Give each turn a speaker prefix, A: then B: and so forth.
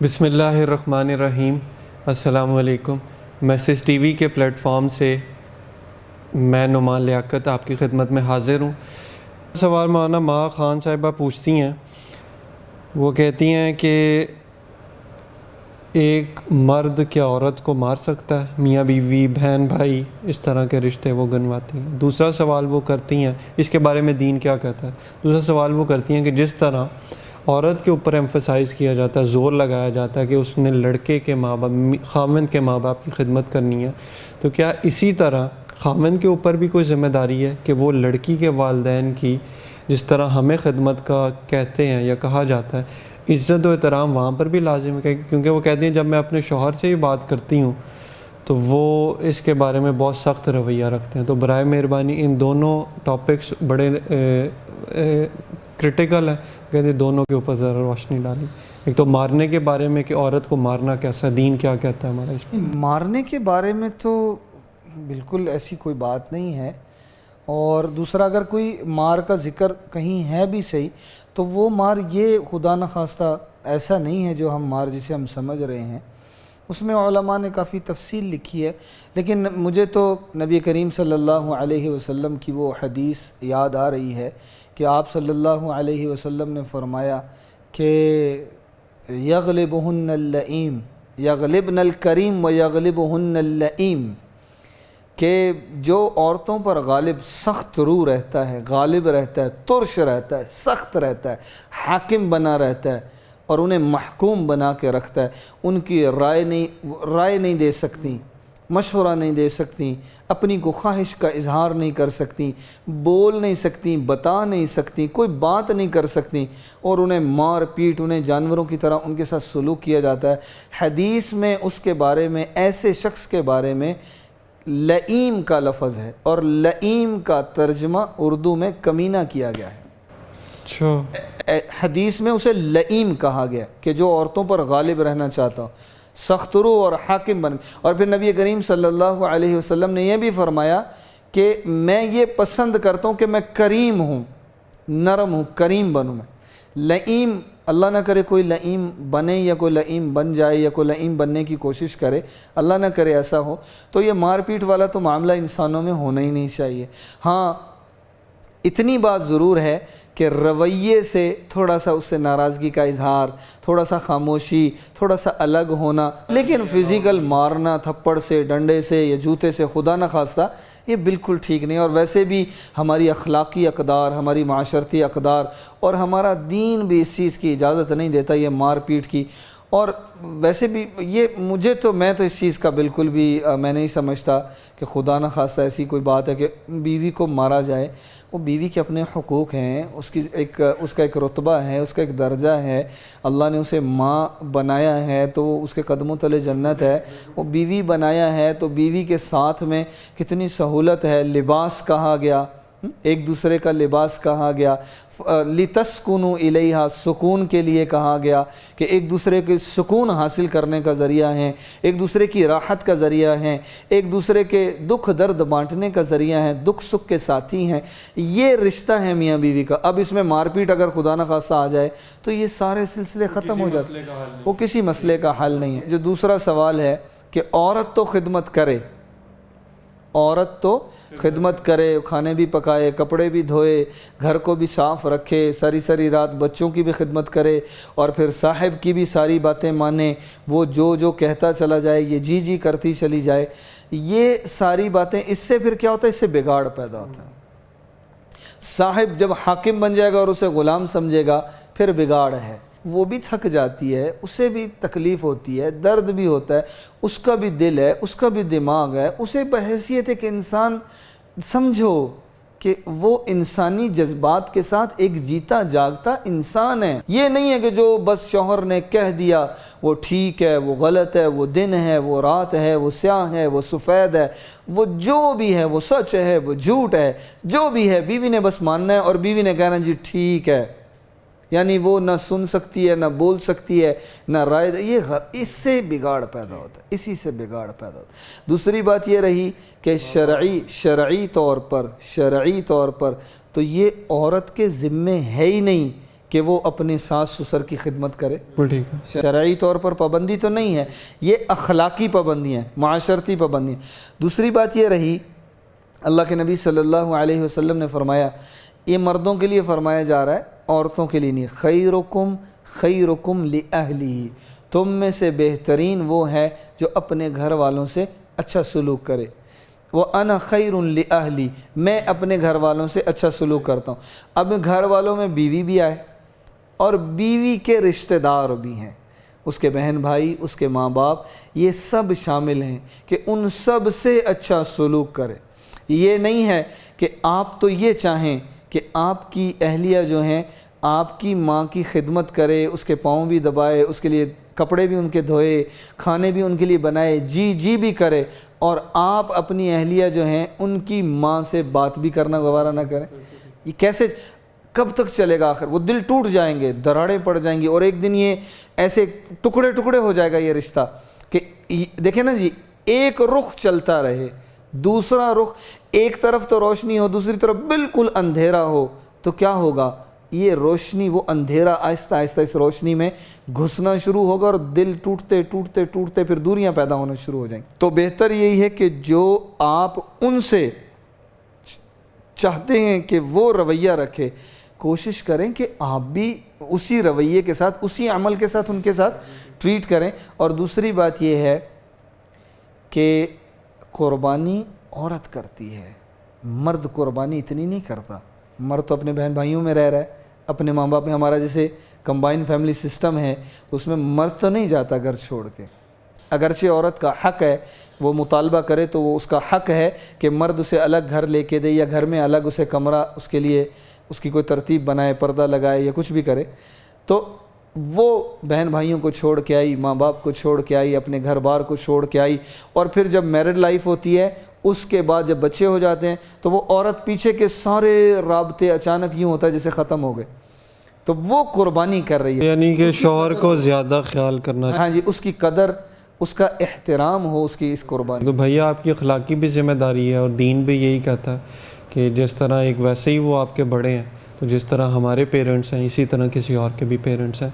A: بسم اللہ الرحمن الرحیم۔ السلام علیکم۔ میسج ٹی وی کے پلیٹ فارم سے میں نعمان لیاقت آپ کی خدمت میں حاضر ہوں۔ سوال مولانا ماں خان صاحبہ پوچھتی ہیں، وہ کہتی ہیں کہ ایک مرد کیا عورت کو مار سکتا ہے؟ میاں بیوی، بہن بھائی، اس طرح کے رشتے وہ گنواتی ہیں۔ دوسرا سوال وہ کرتی ہیں، اس کے بارے میں دین کیا کہتا ہے؟ دوسرا سوال وہ کرتی ہیں کہ جس طرح عورت کے اوپر ایمفسائز کیا جاتا ہے، زور لگایا جاتا ہے کہ اس نے لڑکے کے ماں باپ، خاوند کے ماں باپ کی خدمت کرنی ہے، تو کیا اسی طرح خاوند کے اوپر بھی کوئی ذمہ داری ہے کہ وہ لڑکی کے والدین کی جس طرح ہمیں خدمت کا کہتے ہیں یا کہا جاتا ہے، عزت و احترام وہاں پر بھی لازم ہے؟ کیونکہ وہ کہتی ہیں جب میں اپنے شوہر سے بھی بات کرتی ہوں تو وہ اس کے بارے میں بہت سخت رویہ رکھتے ہیں۔ تو برائے مہربانی ان دونوں ٹاپکس بڑے کرٹیکل ہے، کہتے ہیں دونوں کے اوپر ذرا روشنی ڈالیں۔ ایک تو مارنے کے بارے میں کہ عورت کو مارنا کیسا ہے، دین کیا کہتا ہے ہمارا اس میں؟
B: مارنے کے بارے میں تو بالکل ایسی کوئی بات نہیں ہے، اور دوسرا اگر کوئی مار کا ذکر کہیں ہے بھی صحیح تو وہ مار یہ خدا نخواستہ ایسا نہیں ہے جو ہم مار جسے ہم سمجھ رہے ہیں، اس میں علماء نے کافی تفصیل لکھی ہے۔ لیکن مجھے تو نبی کریم صلی اللہ علیہ وسلم کی وہ حدیث یاد آ رہی ہے کہ آپ صلی اللہ علیہ وسلم نے فرمایا کہ یغلبہن اللئیم یغلبن الکریم و یغلبہن اللئیم، کہ جو عورتوں پر غالب سخت رو رہتا ہے، غالب رہتا ہے، ترش رہتا ہے، سخت رہتا ہے، حاکم بنا رہتا ہے اور انہیں محکوم بنا کے رکھتا ہے، ان کی رائے نہیں دے سکتی، مشورہ نہیں دے سکتی، اپنی کو خواہش کا اظہار نہیں کر سکتی، بول نہیں سکتی، بتا نہیں سکتی، کوئی بات نہیں کر سکتی، اور انہیں مار پیٹ، انہیں جانوروں کی طرح ان کے ساتھ سلوک کیا جاتا ہے۔ حدیث میں اس کے بارے میں، ایسے شخص کے بارے میں لئیم کا لفظ ہے، اور لئیم کا ترجمہ اردو میں کمینہ کیا گیا ہے۔
A: اچھا،
B: حدیث میں اسے لئیم کہا گیا کہ جو عورتوں پر غالب رہنا چاہتا ہو، سخت رو اور حاکم بن۔ اور پھر نبی کریم صلی اللہ علیہ وسلم نے یہ بھی فرمایا کہ میں یہ پسند کرتا ہوں کہ میں کریم ہوں، نرم ہوں، کریم بنوں میں۔ لئیم، اللہ نہ کرے کوئی لئیم بنے یا کوئی لئیم بن جائے یا کوئی لئیم بننے کی کوشش کرے، اللہ نہ کرے ایسا ہو، تو یہ مار پیٹ والا تو معاملہ انسانوں میں ہونا ہی نہیں چاہیے۔ ہاں اتنی بات ضرور ہے کہ رویے سے تھوڑا سا اس سے ناراضگی کا اظہار، تھوڑا سا خاموشی، تھوڑا سا الگ ہونا، لیکن فزیکل مارنا تھپڑ سے، ڈنڈے سے یا جوتے سے خدا نہ خواستہ، یہ بالکل ٹھیک نہیں۔ اور ویسے بھی ہماری اخلاقی اقدار، ہماری معاشرتی اقدار اور ہمارا دین بھی اس چیز کی اجازت نہیں دیتا، یہ مار پیٹ کی۔ اور ویسے بھی یہ میں تو اس چیز کا بالکل بھی میں نہیں سمجھتا کہ خدا نہ خواستہ ایسی کوئی بات ہے کہ بیوی کو مارا جائے۔ وہ بیوی کے اپنے حقوق ہیں، اس کا ایک رتبہ ہے، اس کا ایک درجہ ہے، اللہ نے اسے ماں بنایا ہے تو اس کے قدموں تلے جنت ہے۔ وہ بیوی بنایا ہے تو بیوی کے ساتھ میں کتنی سہولت ہے، لباس کہا گیا، ایک دوسرے کا لباس کہا گیا، لِتَسْكُنُوا إِلَيْهَا، سکون کے لیے کہا گیا کہ ایک دوسرے کے سکون حاصل کرنے کا ذریعہ ہیں، ایک دوسرے کی راحت کا ذریعہ ہیں، ایک دوسرے کے دکھ درد بانٹنے کا ذریعہ ہیں، دکھ سکھ کے ساتھی ہیں۔ یہ رشتہ ہے میاں بیوی کا۔ اب اس میں مار پیٹ اگر خدا نہ خواستہ آ جائے تو یہ سارے سلسلے ختم ہو جاتے ہیں، وہ کسی مسئلے کا حل نہیں ہے۔ جو دوسرا سوال ہے کہ عورت تو خدمت کرے، عورت تو خدمت کرے، کھانے بھی پکائے، کپڑے بھی دھوئے، گھر کو بھی صاف رکھے، ساری رات بچوں کی بھی خدمت کرے، اور پھر صاحب کی بھی ساری باتیں مانے، وہ جو کہتا چلا جائے، یہ جی کرتی چلی جائے۔ یہ ساری باتیں، اس سے پھر کیا ہوتا ہے؟ اس سے بگاڑ پیدا ہوتا ہے۔ صاحب جب حاکم بن جائے گا اور اسے غلام سمجھے گا، پھر بگاڑ ہے۔ وہ بھی تھک جاتی ہے، اسے بھی تکلیف ہوتی ہے، درد بھی ہوتا ہے، اس کا بھی دل ہے، اس کا بھی دماغ ہے، اسے بحیثیت ایک انسان سمجھو کہ وہ انسانی جذبات کے ساتھ ایک جیتا جاگتا انسان ہے۔ یہ نہیں ہے کہ جو بس شوہر نے کہہ دیا وہ ٹھیک ہے، وہ غلط ہے، وہ دن ہے، وہ رات ہے، وہ سیاہ ہے، وہ سفید ہے، وہ جو بھی ہے، وہ سچ ہے، وہ جھوٹ ہے، جو بھی ہے بیوی نے بس ماننا ہے، اور بیوی نے کہنا جی ٹھیک ہے، یعنی وہ نہ سن سکتی ہے، نہ بول سکتی ہے، نہ رائے۔ یہ اس سے بگاڑ پیدا ہوتا ہے، اسی سے بگاڑ پیدا ہوتا ہے۔ دوسری بات یہ رہی کہ شرعی طور پر تو یہ عورت کے ذمے ہے ہی نہیں کہ وہ اپنے ساس سسر کی خدمت کرے؟
A: بالکل ٹھیک ہے.
B: شرعی طور پر پابندی تو نہیں ہے، یہ اخلاقی پابندیاں ہیں، معاشرتی پابندیاں. دوسری بات یہ رہی، اللہ کے نبی صلی اللہ علیہ وسلم نے فرمایا، یہ مردوں کے لیے فرمایا جا رہا ہے، عورتوں کے لیے نہیں، خیرکم خیرکم لأہلہ، تم میں سے بہترین وہ ہے جو اپنے گھر والوں سے اچھا سلوک کرے. وَأَنَا خَيْرٌ لِأَهْلِي، میں اپنے گھر والوں سے اچھا سلوک کرتا ہوں. اب گھر والوں میں بیوی بھی آئے اور بیوی کے رشتہ دار بھی ہیں، اس کے بہن بھائی، اس کے ماں باپ، یہ سب شامل ہیں کہ ان سب سے اچھا سلوک کرے. یہ نہیں ہے کہ آپ تو یہ چاہیں کہ آپ کی اہلیہ جو ہیں آپ کی ماں کی خدمت کرے، اس کے پاؤں بھی دبائے، اس کے لیے کپڑے بھی ان کے دھوئے، کھانے بھی ان کے لیے بنائے، جی بھی کرے، اور آپ اپنی اہلیہ جو ہیں ان کی ماں سے بات بھی کرنا گوارہ نہ کریں. یہ کیسے، کب تک چلے گا؟ آخر وہ دل ٹوٹ جائیں گے، دراڑیں پڑ جائیں گی، اور ایک دن یہ ایسے ٹکڑے ٹکڑے ہو جائے گا یہ رشتہ کہ دیکھیں نا جی، ایک رخ چلتا رہے، دوسرا رخ، ایک طرف تو روشنی ہو، دوسری طرف بالکل اندھیرا ہو، تو کیا ہوگا؟ یہ روشنی، وہ اندھیرا آہستہ آہستہ اس روشنی میں گھسنا شروع ہوگا، اور دل ٹوٹتے ٹوٹتے ٹوٹتے پھر دوریاں پیدا ہونا شروع ہو جائیں گی. تو بہتر یہی ہے کہ جو آپ ان سے چاہتے ہیں کہ وہ رویہ رکھے، کوشش کریں کہ آپ بھی اسی رویے کے ساتھ، اسی عمل کے ساتھ ان کے ساتھ ٹریٹ کریں. اور دوسری بات یہ ہے کہ قربانی عورت کرتی ہے، مرد قربانی اتنی نہیں کرتا. مرد تو اپنے بہن بھائیوں میں رہ رہا ہے، اپنے ماں باپ میں. ہمارا جیسے کمبائن فیملی سسٹم ہے تو اس میں مرد تو نہیں جاتا گھر چھوڑ کے، اگرچہ عورت کا حق ہے وہ مطالبہ کرے، تو وہ اس کا حق ہے کہ مرد اسے الگ گھر لے کے دے، یا گھر میں الگ اسے کمرہ اس کے لیے اس کی کوئی ترتیب بنائے، پردہ لگائے یا کچھ بھی کرے. تو وہ بہن بھائیوں کو چھوڑ کے آئی، ماں باپ کو چھوڑ کے آئی، اپنے گھر بار کو چھوڑ کے آئی، اور پھر جب میرڈ لائف ہوتی ہے اس کے بعد جب بچے ہو جاتے ہیں تو وہ عورت پیچھے کے سارے رابطے اچانک یوں ہوتا ہے جیسے ختم ہو گئے. تو وہ قربانی کر رہی ہے،
A: یعنی کہ شوہر کو زیادہ خیال کرنا چاہیے.
B: ہاں جی، اس کی قدر، اس کا احترام ہو اس کی اس قربانی.
A: تو بھیا آپ کی اخلاقی بھی ذمہ داری ہے، اور دین بھی یہی کہتا ہے کہ جس طرح ایک ویسے ہی وہ آپ کے بڑے ہیں، تو جس طرح ہمارے پیرنٹس ہیں اسی طرح کسی اور کے بھی پیرنٹس ہیں.